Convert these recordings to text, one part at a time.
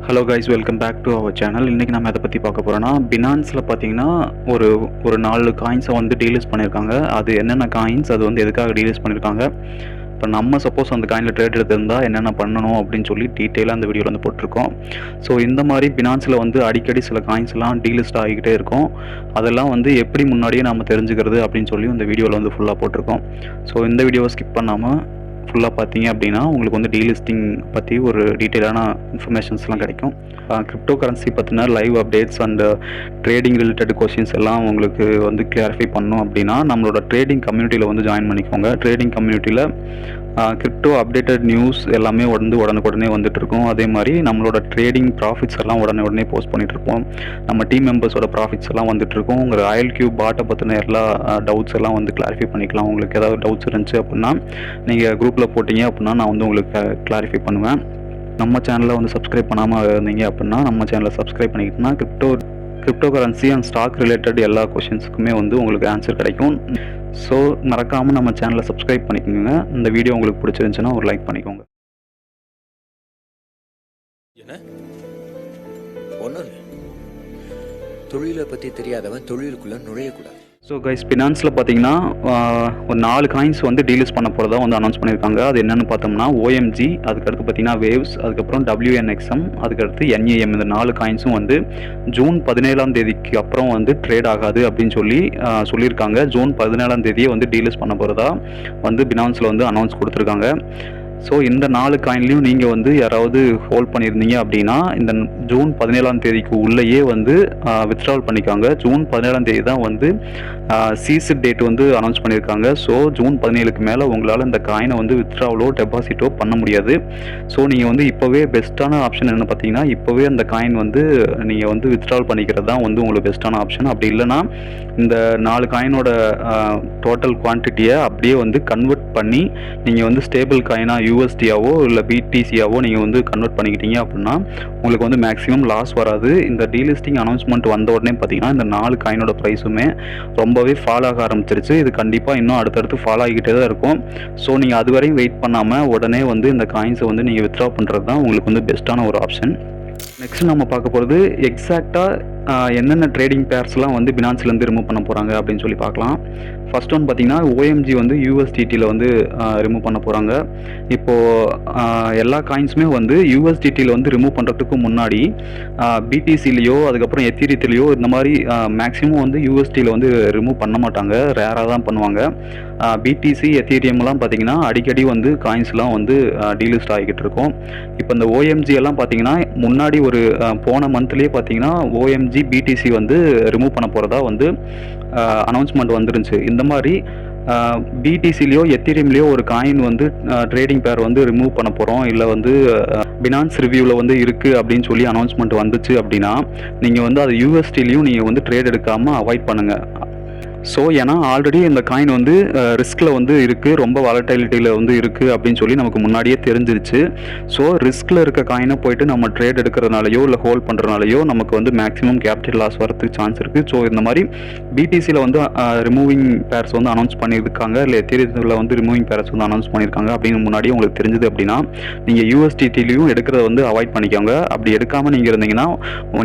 Hello guys, welcome back to our channel. இன்றைக்கி நம்ம எதை பற்றி பார்க்க போகிறோன்னா, பினான்ஸில் பார்த்தீங்கன்னா ஒரு ஒரு 4 காயின்ஸை வந்து டீலிஸ்ட் பண்ணியிருக்காங்க. அது என்னென்ன காயின்ஸ், அது வந்து எதுக்காக டீலிஸ்ட் பண்ணியிருக்காங்க, இப்போ நம்ம சப்போஸ் அந்த காயினில் ட்ரேட் எடுத்திருந்தால் என்னென்ன பண்ணணும் அப்படின்னு சொல்லி டீட்டெயிலாக அந்த வீடியோவில் வந்து போட்டிருக்கோம். ஸோ இந்த மாதிரி பினான்ஸில் வந்து அடிக்கடி சில காயின்ஸ்லாம் டீலிஸ்ட் ஆகிக்கிட்டே இருக்கும். அதெல்லாம் வந்து எப்படி முன்னாடியே நம்ம தெரிஞ்சுக்கிறது அப்படின்னு சொல்லி இந்த வீடியோவில் வந்து ஃபுல்லாக போட்டிருக்கோம். ஸோ இந்த வீடியோவை ஸ்கிப் பண்ணாமல் ஃபுல்லாக பார்த்தீங்க அப்படின்னா உங்களுக்கு வந்து டீலிஸ்டிங் பற்றி ஒரு டீட்டெயிலான இன்ஃபர்மேஷன்ஸ்லாம் கிடைக்கும். கிரிப்டோ கரன்சி பற்றின live updates and trading related questions எல்லாம் உங்களுக்கு வந்து கிளாரிஃபை பண்ணணும் அப்படின்னா நம்மளோட ட்ரேடிங் கம்யூனிட்டியில் வந்து ஜாயின் பண்ணிக்கோங்க. ட்ரேடிங் கம்யூனிட்டியில் கிரிப்டோ அப்டேட்டட் நியூஸ் எல்லாமே வந்து உடனுக்குடனே வந்துட்டுருக்கும். அதே மாதிரி நம்மளோட ட்ரேடிங் ப்ராஃபிட்ஸ் எல்லாம் உடனே போஸ்ட் பண்ணிகிட்ருப்போம். நம்ம டீம் மெம்பர்ஸோட ப்ராஃபிட்ஸ் எல்லாம் வந்துட்டுருக்கும். உங்கள் ILQ பாட்டை பற்றின எல்லா டவுட்ஸ் எல்லாம் வந்து கிளாரிஃபை பண்ணிக்கலாம். உங்களுக்கு ஏதாவது டவுட்ஸ் இருந்துச்சு அப்படின்னா நீங்கள் குரூப்பில் போட்டிங்க அப்படின்னா நான் வந்து உங்களுக்கு கிளாரிஃபை பண்ணுவேன். நம்ம சேனலை வந்து சப்ஸ்கிரைப் பண்ணாமல் இருந்தீங்க அப்படின்னா நம்ம சேனலை சப்ஸ்கிரைப் பண்ணிக்கிட்டோன்னா crypto currency and stock related எல்லா கொஷின்ஸுக்குமே வந்து உங்களுக்கு ஆன்சர் கிடைக்கும். ஸோ மறக்காமல் நம்ம சேனலை சப்ஸ்கிரைப் பண்ணிக்கோங்க. இந்த வீடியோ உங்களுக்கு பிடிச்சிருந்துச்சுன்னா ஒரு லைக் பண்ணிக்கோங்க. ஒன்றும் இல்லை, தொழிலை பற்றி தெரியாதவன் தொழிலுக்குள்ளே நுழையக்கூடாது. ஸோ கைஸ், ஃபினான்ஸில் பார்த்தீங்கன்னா ஒரு 4 காயின்ஸ் வந்து டீலிஸ்ட் பண்ண போகிறதா வந்து அனௌன்ஸ் பண்ணியிருக்காங்க. அது என்னென்னு பார்த்தோம்னா OMG, அதுக்கடுத்து பார்த்தீங்கன்னா வேவ்ஸ், அதுக்கப்புறம் WNXM, அதுக்கடுத்து NAM. இந்த 4 காயின்ஸும் வந்து ஜூன் 17ஆம் தேதிக்கு அப்புறம் வந்து ட்ரேட் ஆகாது அப்படின்னு சொல்லியிருக்காங்க. ஜூன் 17ஆம் தேதியே வந்து டீலிஸ்ட் பண்ண போகிறதா வந்து பினான்ஸில் வந்து அனௌன்ஸ் கொடுத்துருக்காங்க. ஸோ இந்த 4 காயின்லையும் நீங்கள் வந்து யாராவது ஹோல்ட் பண்ணியிருந்தீங்க அப்படின்னா இந்த ஜூன் 17ஆம் தேதிக்கு உள்ளேயே வந்து வித்ட்ராவல் பண்ணிக்காங்க. ஜூன் 17ஆம் தேதி தான் வந்து சீசன் டேட் வந்து அனௌன்ஸ் பண்ணியிருக்காங்க. ஸோ ஜூன் 17க்கு மேலே உங்களால் இந்த காயினை வந்து வித்ட்ராவலோ டெபாசிட்டோ பண்ண முடியாது. ஸோ நீங்கள் வந்து இப்போவே பெஸ்ட்டான ஆப்ஷன் என்ன பார்த்தீங்கன்னா, இப்போவே அந்த காயின் வந்து நீங்கள் வந்து வித்ட்ராவல் பண்ணிக்கிறது தான் வந்து உங்களுக்கு பெஸ்ட்டான ஆப்ஷன். அப்படி இல்லைன்னா இந்த 4 காயினோட டோட்டல் குவான்டிட்டியை அப்படியே வந்து கன்வெர்ட் பண்ணி நீங்கள் வந்து ஸ்டேபிள் காயினாக USDயாவோ இல்லை BTCயாவோ நீங்கள் வந்து கன்வெர்ட் பண்ணிக்கிட்டீங்க அப்படின்னா உங்களுக்கு வந்து மேக்ஸிமம் லாஸ் வராது. இந்த டீலிஸ்டிங் அனௌன்ஸ்மெண்ட் வந்த உடனே பார்த்தீங்கன்னா இந்த 4 காயினோட ப்ரைஸுமே ரொம்பவே ஃபால் ஆக ஆரம்பிச்சிருச்சு. இது கண்டிப்பாக இன்னும் அடுத்தடுத்து ஃபால் ஆகிக்கிட்டே தான் இருக்கும். ஸோ நீங்கள் அது வரையும் வெயிட் பண்ணாமல் உடனே வந்து இந்த காயின்ஸை வந்து நீங்கள் வித்ட்ரா பண்ணுறது தான் உங்களுக்கு வந்து பெஸ்ட்டான ஒரு ஆப்ஷன். நெக்ஸ்ட் நம்ம பார்க்க போகிறது எக்ஸாக்டாக என்னென்ன ட்ரேடிங் பேர்ஸ்லாம் வந்து பினான்ஸ்லேருந்து ரிமூவ் பண்ண போகிறாங்க அப்படின்னு சொல்லி பார்க்கலாம். ஃபர்ஸ்ட் ஒன் பார்த்தீங்கன்னா OMG வந்து USDTயில் வந்து ரிமூவ் பண்ண போகிறாங்க. இப்போது எல்லா காயின்ஸுமே வந்து USDTயில் வந்து ரிமூவ் பண்ணுறதுக்கு முன்னாடி BTCலேயோ அதுக்கப்புறம் எத்தீரியத்துலேயோ இந்த மாதிரி மேக்ஸிமம் வந்து USDயில் வந்து ரிமூவ் பண்ண மாட்டாங்க, ரேராக தான் பண்ணுவாங்க. BTC எத்தீரியம்லாம் பார்த்தீங்கன்னா அடிக்கடி வந்து காயின்ஸ்லாம் வந்து டீலிஸ்ட் ஆகிக்கிட்டு இருக்கும். இப்போ இந்த OMG எல்லாம் பார்த்தீங்கன்னா முன்னாடி ஒரு போன மந்த்லேயே பார்த்தீங்கன்னா OMG BTC வந்து ரிமூவ் பண்ண போகிறதா வந்து அனௌன்ஸ்மெண்ட் வந்துருந்துச்சு. இந்த மாதிரி BTCலேயோ எத்தீரியம்லேயோ ஒரு காயின் வந்து ட்ரேடிங் பேர் வந்து ரிமூவ் பண்ண போகிறோம் இல்லை வந்து பினான்ஸ் ரிவ்யூவில் வந்து இருக்குது அப்படின்னு சொல்லி அனௌன்ஸ்மெண்ட் வந்துச்சு அப்படின்னா நீங்கள் வந்து அது USDலேயும் நீங்கள் வந்து ட்ரேட் எடுக்காமல் அவாய்ட் பண்ணுங்கள். ஸோ ஏன்னா ஆல்ரெடி இந்த காயின் வந்து ரிஸ்கில் வந்து இருக்குது, ரொம்ப வாலட்டிலிட்டியில் வந்து இருக்குது அப்படின்னு சொல்லி நமக்கு முன்னாடியே தெரிஞ்சிருச்சு. ஸோ ரிஸ்கில் இருக்க காயினை போயிட்டு நம்ம ட்ரேட் எடுக்கிறதுனாலையோ இல்லை ஹோல்ட் பண்ணுறதுனாலையோ நமக்கு வந்து மேக்ஸிமம் கேபிட்டல் லாஸ் வரதுக்கு சான்ஸ் இருக்குது. ஸோ இந்த மாதிரி BTCயில் வந்து ரிமூவிங் பேர்ஸ் வந்து அனௌன்ஸ் பண்ணியிருக்காங்க, இல்லை எத்தீரியத்தில் வந்து ரிமூவிங் பேர்ஸ் வந்து அனௌன்ஸ் பண்ணியிருக்காங்க அப்படின்னு முன்னாடியே உங்களுக்கு தெரிஞ்சது அப்படின்னா நீங்கள் USDTலையும் எடுக்கிறத வந்து அவாய்ட் பண்ணிக்கோங்க. அப்படி எடுக்காமல் நீங்கள் இருந்தீங்கன்னா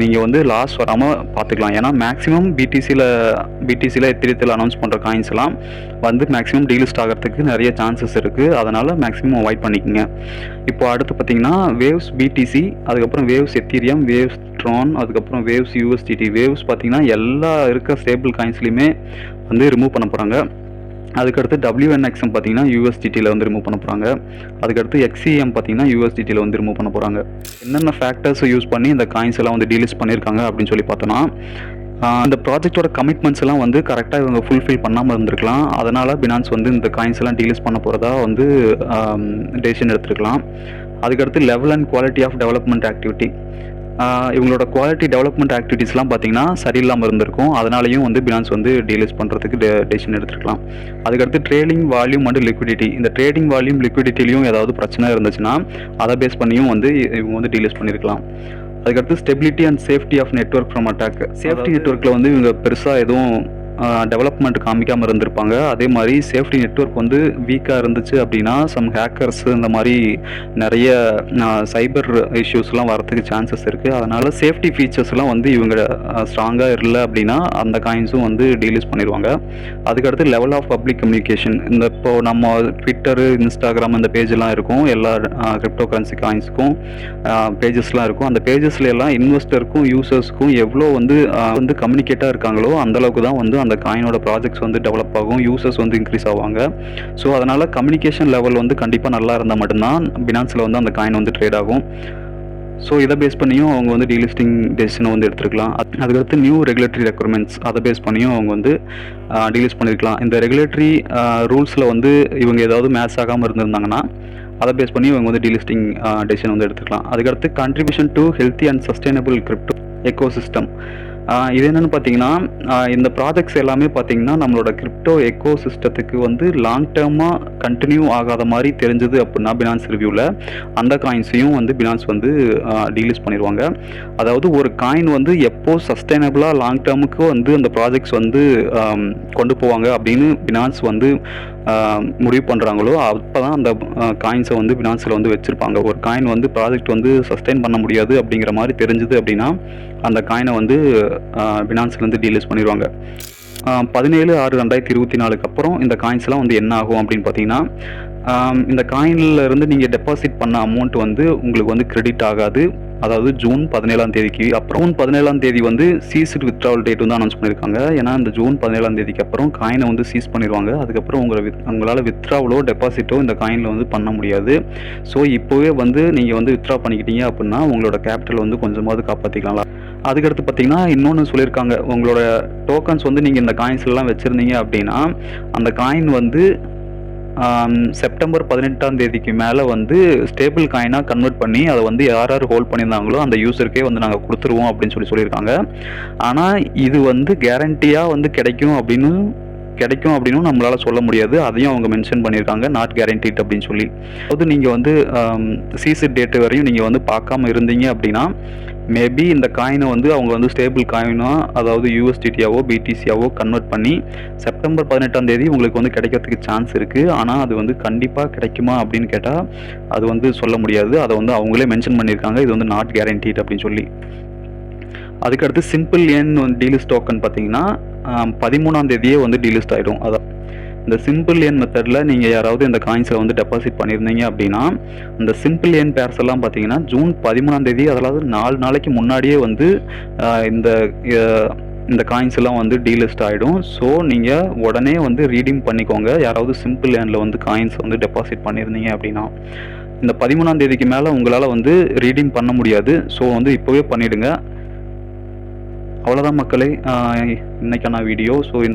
நீங்கள் வந்து லாஸ் வராமல் பார்த்துக்கலாம். ஏன்னா மேக்ஸிமம் BTCயில் எத்தீரியத்தில் அனௌன்ஸ் பண்ணுற காயின்ஸ் எல்லாம் வந்து மேக்ஸிமம் டீலிஸ்ட் ஆகிறதுக்கு நிறைய சான்சஸ் இருக்குது. அதனால் மேக்ஸிமம் அவாய்ட் பண்ணிக்கோங்க. இப்போ அடுத்து பார்த்தீங்கன்னா வேவ்ஸ் BTC, அதுக்கப்புறம் வேவ்ஸ் எத்தீரியம், வேவ்ஸ் ட்ரான், அதுக்கப்புறம் வேவ்ஸ் USDT. வேவ்ஸ் பார்த்தீங்கன்னா எல்லா இருக்க ஸ்டேபிள் காயின்ஸ்லையுமே வந்து ரிமூவ் பண்ண போகிறாங்க. அதுக்கடுத்து WNXM பார்த்தீங்கன்னா USDTயில் வந்து ரிமூவ் பண்ண போகிறாங்க. அதுக்கடுத்து XCM பார்த்தீங்கன்னா USDTயில் வந்து ரிமூவ் பண்ண போகிறாங்க. என்னென்ன ஃபேக்டர்ஸை யூஸ் பண்ணி இந்த காயின்ஸ் எல்லாம் வந்து டீலிஸ்ட் பண்ணியிருக்காங்க அப்படின்னு சொல்லி பார்த்தோன்னா, அந்த ப்ராஜெக்டோட கமிட்மெண்ட்ஸ் எல்லாம் வந்து கரெக்டாக இவங்க ஃபுல்ஃபில் பண்ணாமல் இருந்திருக்கலாம். அதனால் பினான்ஸ் வந்து இந்த காயின்ஸ் எல்லாம் டீலிஸ்ட் பண்ண போகிறதா வந்து டெசிஷன் எடுத்துருக்கலாம். அதுக்கடுத்து level and quality of development activity, இவங்களோட குவாலிட்டி டெவலப்மெண்ட் ஆக்டிவிட்டீஸ்லாம் பார்த்தீங்கன்னா சரியில்லாமல் இருந்திருக்கும். அதனாலையும் வந்து பினான்ஸ் வந்து டீலிஸ்ட் பண்ணுறதுக்கு டெசிஷன் எடுத்துருக்கலாம். அதுக்கடுத்து ட்ரேடிங் வால்யூம் அண்ட் லிக்விடிட்டி, இந்த ட்ரேடிங் வால்யூம் லிக்விடிட்டிலையும் ஏதாவது பிரச்சனை இருந்துச்சுன்னா அதை பேஸ் பண்ணியும் வந்து இவங்க வந்து டீலிஸ்ட் பண்ணியிருக்கலாம். அதுக்கடுத்து stability and safety of network from attack. Safety நெட்வொர்க்கில் வந்து இவங்க பெருசாக எதுவும் டெவலப்மெண்ட் காமிக்காமல் இருந்திருப்பாங்க. அதே மாதிரி சேஃப்டி நெட்வொர்க் வந்து வீக்காக இருந்துச்சு அப்படின்னா சம் ஹேக்கர்ஸ் இந்த மாதிரி நிறைய சைபர் இஷ்யூஸ்லாம் வரதுக்கு சான்சஸ் இருக்குது. அதனால் சேஃப்டி ஃபீச்சர்ஸ்லாம் வந்து இவங்க ஸ்ட்ராங்காக இல்லை அப்படின்னா அந்த காயின்ஸும் வந்து டீலீஸ் பண்ணிடுவாங்க. அதுக்கடுத்து லெவல் ஆஃப் பப்ளிக் கம்யூனிகேஷன். இந்த இப்போ நம்ம ட்விட்டரு, இன்ஸ்டாகிராம் இந்த பேஜெல்லாம் இருக்கும். எல்லா கிரிப்டோ கரன்சி காயின்ஸுக்கும் பேஜஸ்லாம் இருக்கும். அந்த பேஜஸ்ல எல்லாம் இன்வெஸ்டருக்கும் யூசர்ஸ்க்கும் எவ்வளோ வந்து கம்யூனிகேட்டாக இருக்காங்களோ அந்தளவுக்கு தான் வந்து அந்த காயினோட ப்ராஜெக்ட்ஸ் வந்து டெவலப் ஆகும், யூசர்ஸ் வந்து இன்க்ரீஸ் ஆவாங்க. ஸோ அதனால் கம்யூனிகேஷன் லெவல் வந்து கண்டிப்பாக நல்லா இருந்தால் மட்டும்தான் பினான்ஸில் வந்து அந்த காயின் வந்து ட்ரேட் ஆகும். ஸோ இதை பேஸ் பண்ணியும் அவங்க வந்து டீலிஸ்டிங் டெசிஷனை வந்து எடுத்துருக்கலாம். அதுக்கடுத்து நியூ ரெகுலேட்டரி ரெக்குயர்மெண்ட்ஸ் அதை பேஸ் பண்ணியும் அவங்க வந்து டீலிஸ்ட் பண்ணியிருக்கலாம். இந்த ரெகுலேட்டரி ரூல்ஸில் வந்து இவங்க ஏதாவது மேட்ச் ஆகாமல் இருந்திருந்தாங்கன்னா அதை பேஸ் பண்ணி இவங்க வந்து டீலிஸ்டிங் டெசிஷன் வந்து எடுத்துக்கலாம். அதுக்கடுத்து contribution to healthy and sustainable crypto ecosystem. இது என்னென்னு பார்த்தீங்கன்னா இந்த ப்ராஜெக்ட்ஸ் எல்லாமே பார்த்தீங்கன்னா நம்மளோட கிரிப்டோ எக்கோ சிஸ்டத்துக்கு வந்து லாங் டேர்மாக கண்டினியூ ஆகாத மாதிரி தெரிஞ்சது அப்படின்னா பினான்ஸ் ரிவ்யூவில் அந்த காயின்ஸையும் வந்து பினான்ஸ் வந்து டீலிஸ்ட் பண்ணிடுவாங்க. அதாவது ஒரு காயின் வந்து எப்போ சஸ்டைனபிளாக லாங் டேர்முக்கு வந்து அந்த ப்ராஜெக்ட்ஸ் வந்து கொண்டு போவாங்க அப்படின்னு பினான்ஸ் வந்து முடிவு பண்ணுறாங்களோ அப்போ தான் அந்த காயின்ஸை வந்து பினான்ஸில் வந்து வச்சுருப்பாங்க. ஒரு காயின் வந்து ப்ராஜெக்ட் வந்து சஸ்டைன் பண்ண முடியாது அப்படிங்கிற மாதிரி தெரிஞ்சுது அப்படின்னா அந்த காயினை வந்து பினான்ஸ்லேருந்து டீலிஸ்ட் பண்ணிடுவாங்க. 17/6/2024 அப்புறம் இந்த காயின்ஸ்லாம் வந்து என்ன ஆகும் அப்படின்னு பார்த்தீங்கன்னா இந்த காயினில் இருந்து நீங்கள் டெபாசிட் பண்ண அமௌண்ட் வந்து உங்களுக்கு வந்து கிரெடிட் ஆகாது. அதாவது ஜூன் 17 அப்புறம் 17 வந்து சீஸ்டு வித்ட்ராவல் டேட் வந்து அனௌன்ஸ் பண்ணியிருக்காங்க. ஏன்னா இந்த ஜூன் 17 அப்புறம் காயினை வந்து சீஸ் பண்ணிடுவாங்க. அதுக்கப்புறம் உங்களால் வித்ட்ராவலோ டெபாசிட்டோ இந்த காயினில் வந்து பண்ண முடியாது. ஸோ இப்போவே வந்து நீங்கள் வந்து வித்ட்ரா பண்ணிக்கிட்டீங்க அப்படின்னா உங்களோட கேபிட்டல் வந்து கொஞ்சமாவது காப்பாற்றிக்கலாம். அதுக்கடுத்து பார்த்தீங்கன்னா இன்னொன்று சொல்லியிருக்காங்க, உங்களோட டோக்கன்ஸ் வந்து நீங்கள் இந்த காயின்ஸ்லாம் வச்சுருந்தீங்க அப்படின்னா அந்த காயின் வந்து செப்டம்பர் 18 மேலே வந்து ஸ்டேபிள் காயினாக கன்வெர்ட் பண்ணி அதை வந்து யார் ஹோல்ட் பண்ணியிருந்தாங்களோ அந்த யூசருக்கே வந்து நாங்கள் கொடுத்துருவோம் அப்படின்னு சொல்லியிருக்காங்க. ஆனால் இது வந்து கேரண்டியாக வந்து கிடைக்கும் அப்படின்னு நம்மளால் சொல்ல முடியாது. அதையும் அவங்க மென்ஷன் பண்ணியிருக்காங்க, நாட் கேரண்டிட் அப்படின்னு சொல்லி. அதாவது நீங்கள் வந்து சீசன் டேட்டு வரையும் நீங்கள் வந்து பார்க்காம இருந்தீங்க அப்படின்னா மேபி இந்த காயினை வந்து அவங்க வந்து ஸ்டேபிள் காயினாக அதாவது யூஎஸ்டிடியாவோ பிடிசியாவோ கன்வெர்ட் பண்ணி செப்டம்பர் 18 உங்களுக்கு வந்து கிடைக்கிறதுக்கு சான்ஸ் இருக்குது. ஆனால் அது வந்து கண்டிப்பாக கிடைக்குமா அப்படின்னு கேட்டால் அது வந்து சொல்ல முடியாது. அதை வந்து அவங்களே மென்ஷன் பண்ணியிருக்காங்க, இது வந்து நாட் கேரண்டிட் அப்படின்னு சொல்லி. அதுக்கடுத்து சிம்பிள் ஏன் டீலிஸ்ட் டோக்கன் பார்த்தீங்கன்னா 13 வந்து டீலிஸ்ட் ஆகிடும். அதான் இந்த சிம்பிள் ஏன் மெத்தடில் நீங்கள் யாராவது இந்த காயின்ஸில் வந்து டெபாசிட் பண்ணியிருந்தீங்க அப்படின்னா இந்த சிம்பிள் ஏன் பேர்ஸ் எல்லாம் பார்த்தீங்கன்னா ஜூன் 13 அதாவது 4 நாளைக்கு முன்னாடியே வந்து இந்த காயின்ஸ் எல்லாம் வந்து டீலிஸ்ட் ஆகிடும். ஸோ நீங்கள் உடனே வந்து ரீடீம் பண்ணிக்கோங்க யாராவது சிம்பிள் ஏனில் வந்து காயின்ஸ் வந்து டெபாசிட் பண்ணியிருந்தீங்க அப்படின்னா. இந்த 13 மேலே உங்களால் வந்து ரீடீம் பண்ண முடியாது. ஸோ வந்து இப்போவே பண்ணிவிடுங்க. அவ்வளோதான் மக்களே, இன்னைக்கான வீடியோ. ஸோ